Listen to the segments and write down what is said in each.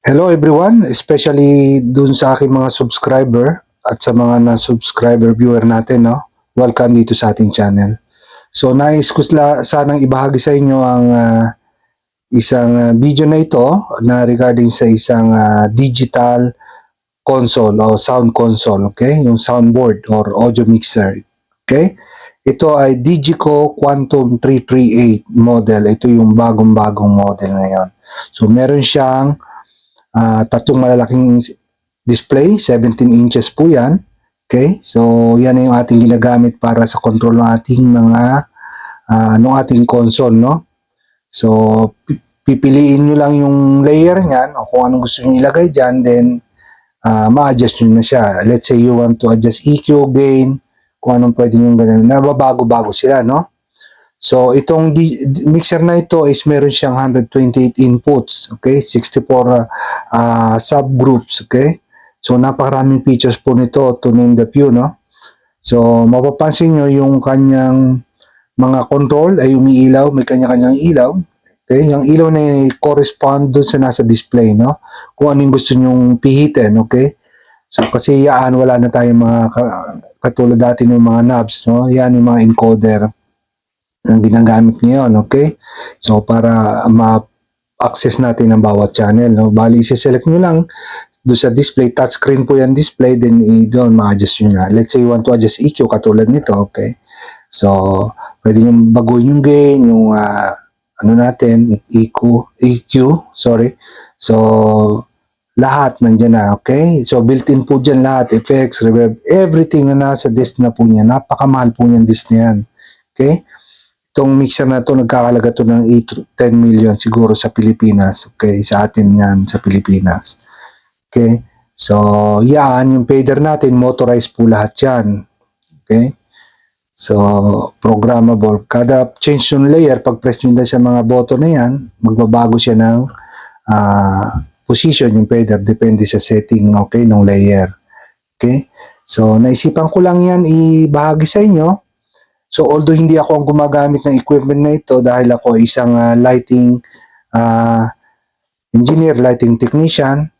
Hello everyone, especially dun sa aking mga subscriber at sa mga na-subscriber viewer natin, no? Welcome dito sa ating channel. So nais ko sanang ibahagi sa inyo ang isang video na ito na regarding sa isang digital console o sound console, okay? Yung soundboard or audio mixer, okay? Ito ay Digico Quantum 338 model. Ito yung bagong-bagong model ngayon. So meron siyang tatlong malalaking display, 17 inches po yan. Okay? So, yan yung ating ginagamit para sa control ng ating mga ating console, no? So, pipiliin nyo lang yung layer niyan o kung anong gusto nyo ilagay dyan, then ma-adjust nyo na siya. Let's say you want to adjust EQ, gain, kung anong pwede nyo ganun. Nababago-bago sila, no? So, itong mixer na ito is meron siyang 128 inputs, okay? 64 subgroups, okay? So, napakaraming features po nito to name the few, no? So, mapapansin nyo yung kanyang mga control ay umiilaw, may kanya-kanyang ilaw. Okay? Yung ilaw na correspond dun sa nasa display, no? Kung ano yung gusto nyong pihitin, okay? So, kasi yan, wala na tayong mga katulad dati ng mga knobs, no? Yan yung mga encoder ang ginagamit ngayon, okay? So, para ma-access natin ang bawat channel, no? Bali, isi-select nyo lang doon sa display, touchscreen po yan display, then doon ma-adjust nyo na. Let's say you want to adjust EQ katulad nito, okay? So, pwede nyo baguhin yung gain, yung ano natin, EQ, sorry. So, lahat nandyan na, okay? So, built-in po dyan lahat, effects, reverb, everything na nasa disc na po niya. Napakamahal po niyan disc na yan, okay? Itong mixer na to nagkakalaga to ng 8 to 10 million siguro sa Pilipinas. Okay, sa atin yan sa Pilipinas. Okay, so yan, yung fader natin, motorized po lahat yan. Okay, so programmable. Kada change yung layer, pag press nyo sa mga button na yan, magbabago siya ng position yung fader, depende sa setting, okay, ng layer. Okay, so naisipan ko lang yan ibahagi sa inyo. So, although hindi ako ang gumagamit ng equipment na ito dahil ako isang lighting engineer, lighting technician,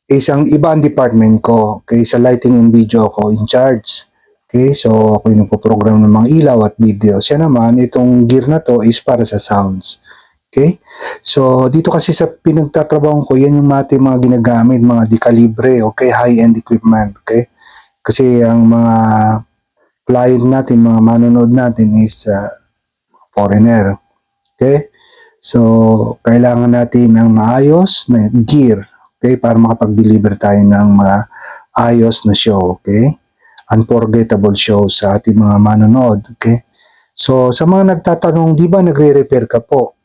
isang ibang department ko. Okay, sa lighting and video ako in charge. Okay, so ako yung nagpo-program ng mga ilaw at video. Siya naman, itong gear na to is para sa sounds. Okay, so dito kasi sa pinagtatrabaho ko, yan yung mga ginagamit, mga dekalibre, okay, high-end equipment. Okay, kasi ang mga client natin, mga manonood natin is foreigner. Okay? So, kailangan natin ng maayos na gear, okay, para makapag-deliver tayo ng mga ayos na show, okay? Unforgettable show sa ating mga manonood, okay? So, sa mga nagtatanong, di ba nagre-repair ka po?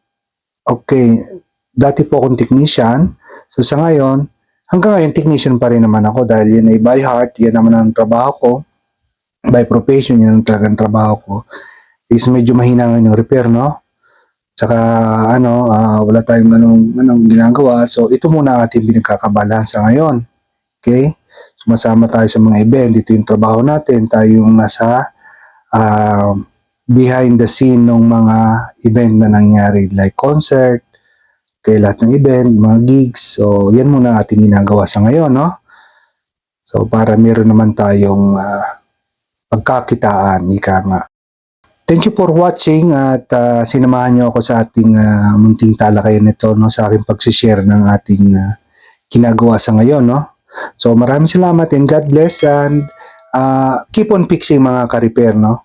Okay, dati po akong technician. So, sa ngayon, hanggang ngayon, technician pa rin naman ako dahil yan ay by heart, yan naman ang trabaho ko. By profession, yan ang talagang trabaho ko, is medyo mahina ngayon yung repair, no? Tsaka, wala tayong anong ginagawa. So, ito muna ating pinagkakabalansa ngayon. Okay? Sumasama tayo sa mga event. Ito yung trabaho natin. Tayo yung nasa behind the scene ng mga event na nangyari. Like concert, okay, lahat ng event, mga gigs. So, yan muna ating ginagawa sa ngayon, no? So, para meron naman tayong pagkakitaan, ika nga. Thank you for watching at sinamahan niyo ako sa ating munting talakayan nito, no, sa aking pag-share ng ating ginagawa sa ngayon, no. So maraming salamat and God bless and keep on fixing mga ka-repair, no.